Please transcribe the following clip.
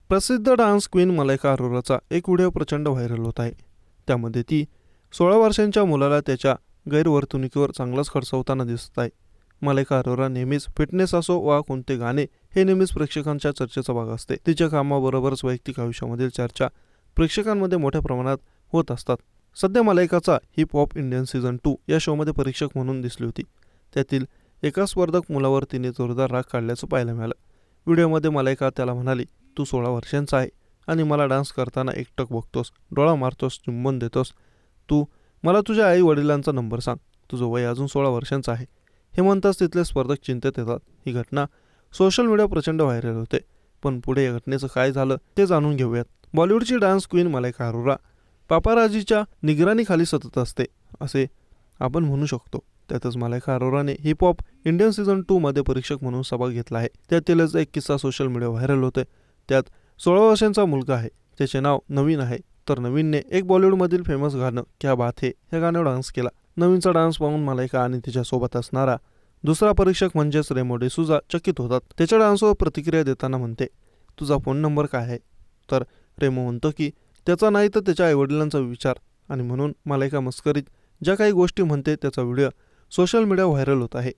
प्रसिद्ध dance queen Malaika अरोराचा एक video प्रचंड व्हायरल होत आहे. त्यामध्ये ती 16 वर्षांच्या मुलाला त्याच्या गैरवर्तणुकीवर चांगलाच खडसवताना दिसत आहे. मलायका अरोरा नेहमीच फिटनेस असो वा कोणते गाणे हे नेहमीच प्रेक्षकांच्या चर्चेचा भाग असते. तिच्या कामाबरोबरच वैयक्तिक आयुष्यामधील चर्चा प्रेक्षकांमध्ये मोठ्या प्रमाणात होत असतात. सध्या मलायकाचा हिप हॉप इंडियन सीझन 2 या शोमध्ये परीक्षक म्हणून दिसली होती. त्यातील एका स्पर्धक मुलावर तिने जोरदार राग काढल्याचं पाहायला मिळालं. व्हिडिओमध्ये मलायका त्याला म्हणाली, तू 16 वर्षांचा आहे आणि मला डान्स करताना एकटक बघतोस, डोळा मारतोस, चुंबन देतोस. तू मला तुझ्या आई वडिलांचा नंबर सांग, तुझं वय अजून 16 वर्षांचं आहे. हे म्हणताच तिथले स्पर्धक चिंतेत येतात. ही घटना सोशल मीडिया प्रचंड व्हायरल होते. पण पुढे या घटनेचं काय झालं ते जाणून घेऊयात. बॉलिवूडची डान्स क्वीन मलायका अरोरा पापाराजीच्या निगराणीखाली सतत असते असे आपण म्हणू शकतो. त्यातच मलायका अरोराने हिप हॉप इंडियन सीझन 2 मध्ये परीक्षक म्हणून सहभाग घेतला आहे. त्यातीलच एक किस्सा सोशल मीडिया व्हायरल होते. त्यात 16 वर्षांचा मुलगा आहे, त्याचे नाव नवीन आहे. तर नवीनने एक बॉलिवूडमधील फेमस गाणं क्या बात है या गाण्यावर डान्स केला. नवीनचा डान्स पाहून मलायका आणि तिच्यासोबत असणारा दुसरा परीक्षक म्हणजेच रेमो डिसूजा चकित होतात. त्याच्या डान्सवर प्रतिक्रिया देताना म्हणते, तुझा फोन नंबर काय आहे? तर रेमो म्हणतो की त्याचा नाही तर त्याच्या आईवडिलांचा विचार. आणि म्हणून मलायका मस्करीत ज्या काही गोष्टी म्हणते त्याचा व्हिडिओ सोशल मीडिया व्हायरल होत आहे.